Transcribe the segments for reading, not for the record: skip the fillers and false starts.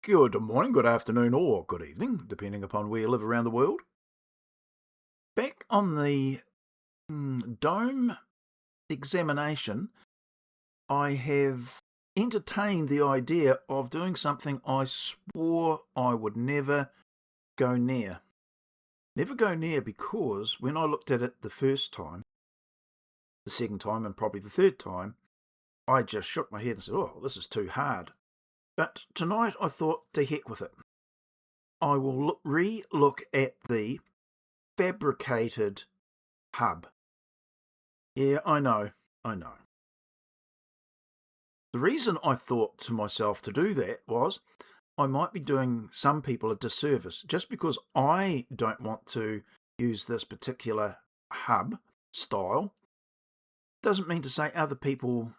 Good morning, good afternoon, or good evening, depending upon where you live around the world. Back on the dome examination, I have entertained the idea of doing something I swore I would never go near. Never go near because when I looked at it the first time, the second time, and probably the third time, I just shook my head and said, oh, this is too hard. But tonight I thought, to heck with it. I will re-look at the fabricated hub. Yeah, I know. The reason I thought to myself to do that was I might be doing some people a disservice. Just because I don't want to use this particular hub style doesn't mean to say other people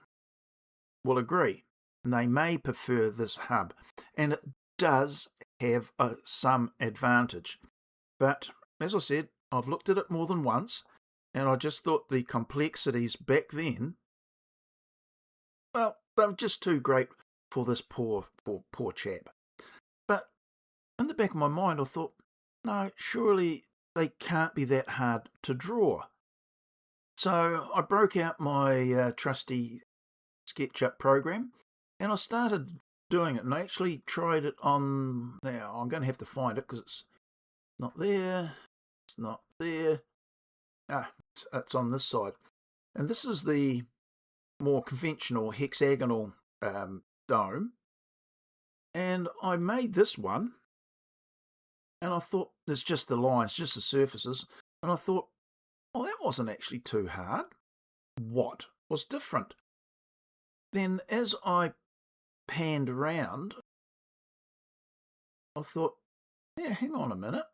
will agree. And they may prefer this hub. And it does have some advantage. But as I said, I've looked at it more than once, and I just thought the complexities back then, well, they were just too great for this poor chap. But in the back of my mind, I thought, no, surely they can't be that hard to draw. So I broke out my trusty SketchUp program, and I started doing it, and I actually tried it on. Now I'm going to have to find it because it's not there. It's not there. It's on this side, and this is the more conventional hexagonal dome. And I made this one, and I thought there's just the lines, just the surfaces, and I thought, well, that wasn't actually too hard. What was different? Then as I panned around, I thought, yeah, hang on a minute.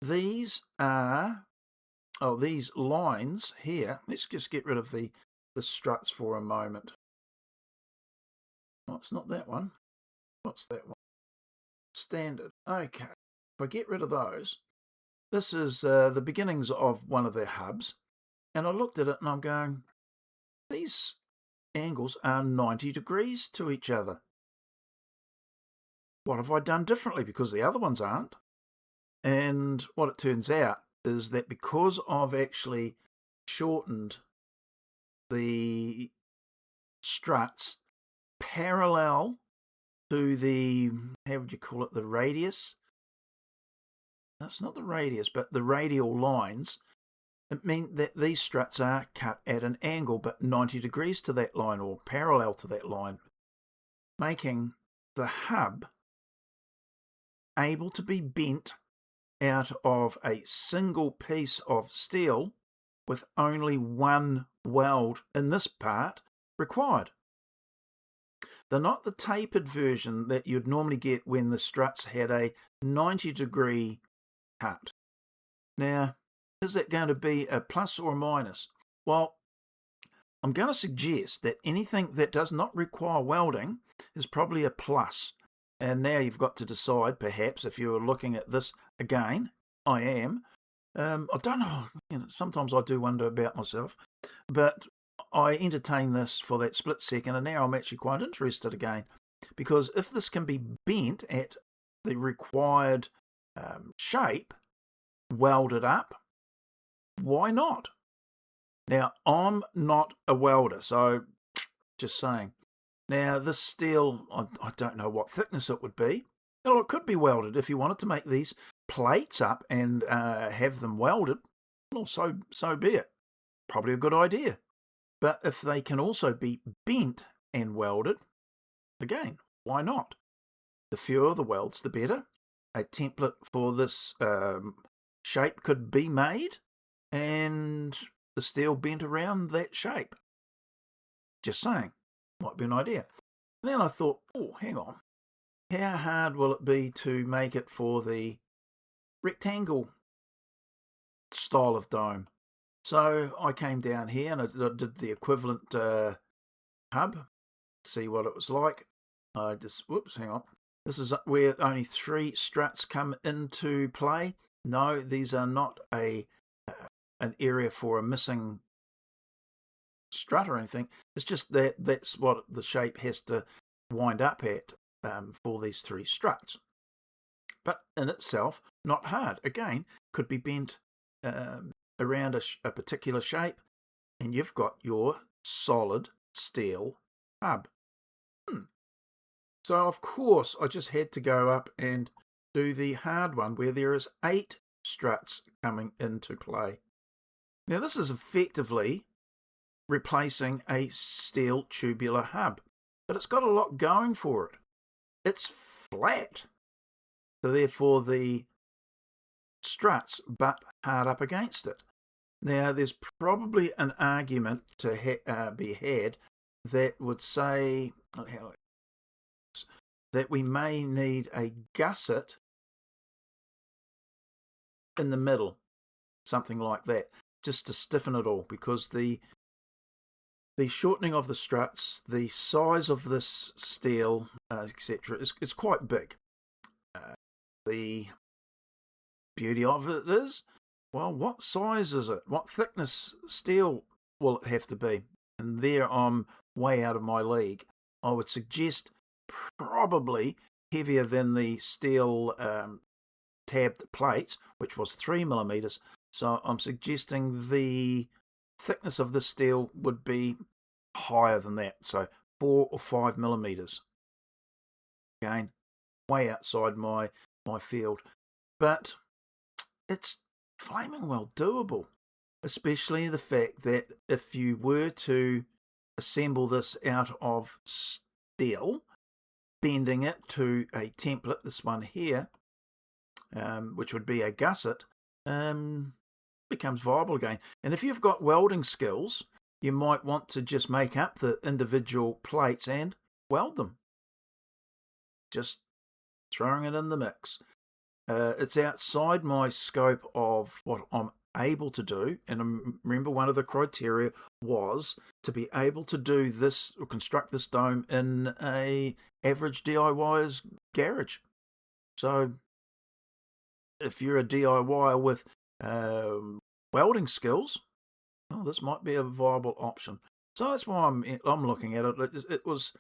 These lines here, let's just get rid of the struts for a moment. Oh, it's not that one. What's that one? Standard. Okay. If I get rid of those, this is the beginnings of one of their hubs. And I looked at it and I'm going, these angles are 90 degrees to each other. What have I done differently? Because the other ones aren't. And what it turns out is that because I've actually shortened the struts parallel to the, how would you call it, the radius? That's not the radius, but the radial lines. It means that these struts are cut at an angle, but 90 degrees to that line or parallel to that line, making the hub able to be bent out of a single piece of steel with only one weld in this part required. They're not the tapered version that you'd normally get when the struts had a 90-degree cut. Now, is that going to be a plus or a minus? Well, I'm going to suggest that anything that does not require welding is probably a plus. And now you've got to decide, perhaps, if you're looking at this again. I am. I don't know. Sometimes I do wonder about myself. But I entertained this for that split second, and now I'm actually quite interested again. Because if this can be bent at the required shape, welded up, why not? Now, I'm not a welder, so just saying. Now, this steel, I don't know what thickness it would be. Well, it could be welded if you wanted to make these plates up and have them welded. Well, so be it. Probably a good idea. But if they can also be bent and welded, again, why not? The fewer the welds, the better. A template for this shape could be made, and the steel bent around that shape. Just saying. Might be an idea. And then I thought, oh, hang on. How hard will it be to make it for the rectangle style of dome? So I came down here and I did the equivalent hub, see what it was like. Hang on. This is where only 3 struts come into play. No, these are not an area for a missing strut or anything. It's just that that's what the shape has to wind up at. for these 3 struts. But in itself, not hard. Again, could be bent around a particular shape, and you've got your solid steel hub. So, of course, I just had to go up and do the hard one where there is 8 struts coming into play. Now, this is effectively replacing a steel tubular hub, but it's got a lot going for it. It's flat, so therefore the struts butt hard up against it. Now, there's probably an argument to be had that would say that we may need a gusset in the middle, something like that, just to stiffen it all, because the shortening of the struts, the size of this steel, etc., is quite big. The beauty of it is, well, what size is it? What thickness steel will it have to be? And there I'm way out of my league. I would suggest probably heavier than the steel tabbed plates, which was 3mm. So I'm suggesting the thickness of the steel would be higher than that, so 4 or 5mm. Again, way outside my field, but it's flaming well doable, especially the fact that if you were to assemble this out of steel, bending it to a template, this one here, which would be a gusset, becomes viable again. And if you've got welding skills, you might want to just make up the individual plates and weld them. Just throwing it in the mix. It's outside my scope of what I'm able to do, and remember, one of the criteria was to be able to do this or construct this dome in a average DIYer's garage. So if you're a DIYer with welding skills, well, this might be a viable option. So that's why I'm looking at it. It was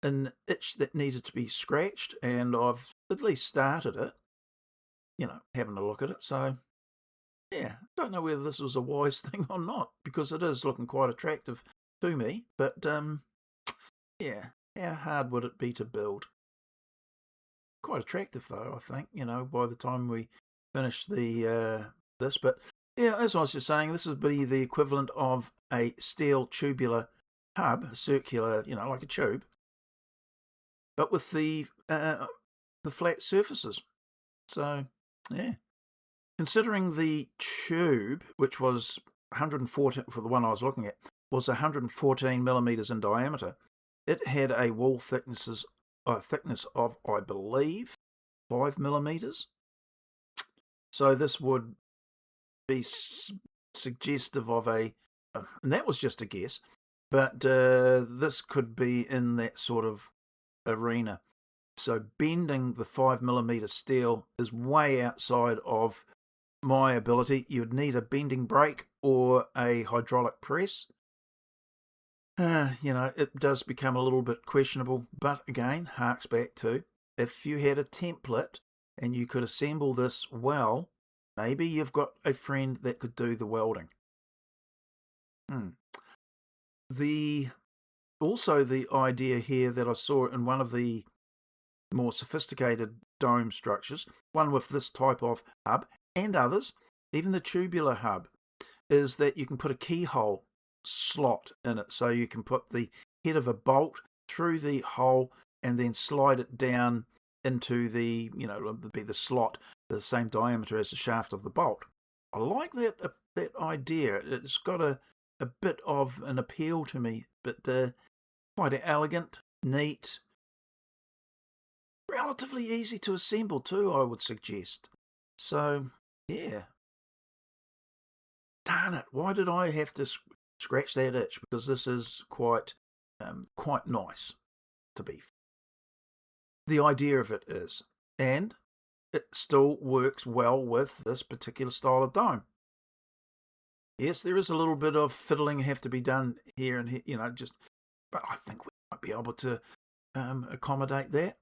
an itch that needed to be scratched, and I've at least started it, having a look at it. So yeah, don't know whether this was a wise thing or not, because it is looking quite attractive to me. But yeah, how hard would it be to build? Quite attractive though, I think, by the time we finish this. But yeah, as I was just saying, this would be the equivalent of a steel tubular hub, circular, like a tube, but with the flat surfaces. So yeah, considering the tube, which was 114 for the one I was looking at, was 114mm in diameter, it had a wall thickness of, I believe, 5mm. So this would be suggestive of and that was just a guess, but this could be in that sort of arena. So bending the 5mm steel is way outside of my ability. You'd need a bending brake or a hydraulic press. It does become a little bit questionable, but again, harks back to if you had a template and you could assemble this well, maybe you've got a friend that could do the welding. Also the idea here that I saw in one of the more sophisticated dome structures, one with this type of hub and others, even the tubular hub, is that you can put a keyhole slot in it, so you can put the head of a bolt through the hole and then slide it down into the, be the slot the same diameter as the shaft of the bolt. I like that idea. It's got a bit of an appeal to me, but quite elegant, neat, relatively easy to assemble too, I would suggest. So yeah, darn it, why did I have to scratch that itch? Because this is quite nice to be. The idea of it is, and it still works well with this particular style of dome. Yes, there is a little bit of fiddling have to be done here and here, but I think we might be able to accommodate that.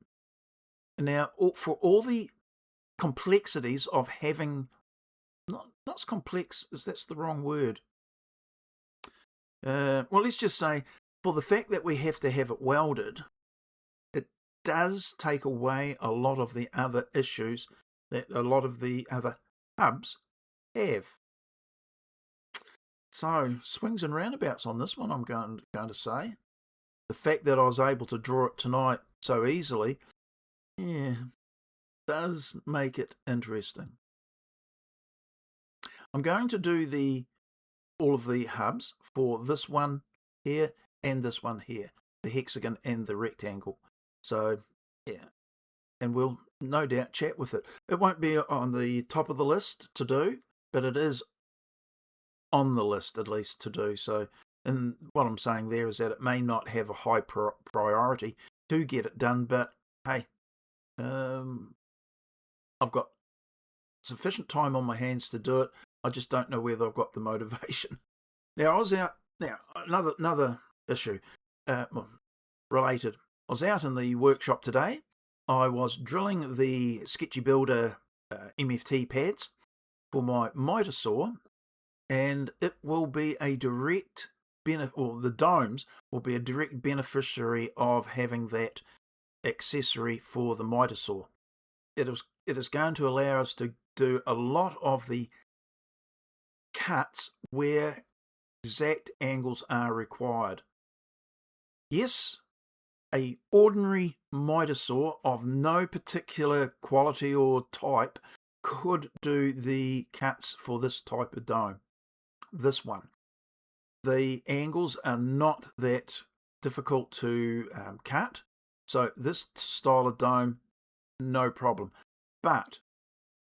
Now, for all the complexities of having, not complex, that's the wrong word. Well, let's just say, for the fact that we have to have it welded, it does take away a lot of the other issues that a lot of the other hubs have. So, swings and roundabouts on this one, I'm going to say. The fact that I was able to draw it tonight so easily, does make it interesting. I'm going to do all of the hubs for this one here and this one here, the hexagon and the rectangle. So, yeah, and we'll no doubt chat with it. It won't be on the top of the list to do, but it is on the list at least to do. So, and what I'm saying there is that it may not have a high priority to get it done, but hey, I've got sufficient time on my hands to do it. I just don't know whether I've got the motivation. Now, I was out. Now, another issue related. I was out in the workshop today. I was drilling the Sketchy Builder MFT pads for my miter saw, and it will be a direct benefit, or the domes will be a direct beneficiary of having that accessory for the miter saw. It is going to allow us to do a lot of the cuts where exact angles are required. Yes, a ordinary miter saw of no particular quality or type could do the cuts for this type of dome. This one. The angles are not that difficult to cut, so this style of dome, no problem. But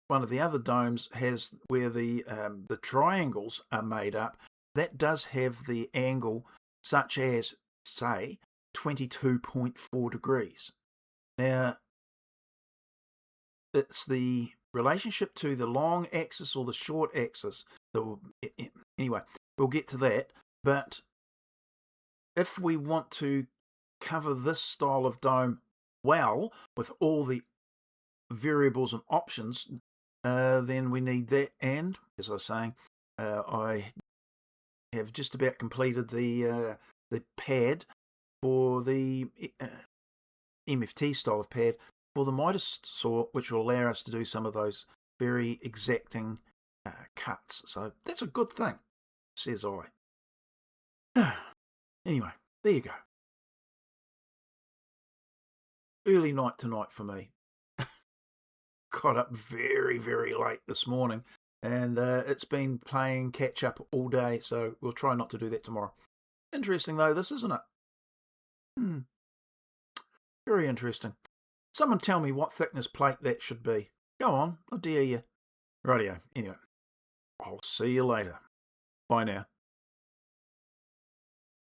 one of the other domes has where the triangles are made up. That does have the angle such as, say, 22.4 degrees. Now, it's the relationship to the long axis or the short axis. Anyway, we'll get to that. But if we want to cover this style of dome well with all the variables and options, then we need that. And as I was saying, I have just about completed the pad for the MFT style of pad for the miter saw, which will allow us to do some of those very exacting cuts. So that's a good thing, says I. Anyway, there you go. Early night tonight for me. Got up very, very late this morning, and it's been playing catch up all day, so we'll try not to do that tomorrow. Interesting though, this, isn't it? Very interesting. Someone tell me what thickness plate that should be. Go on, I dare you. Rightio, anyway. I'll see you later. Bye now.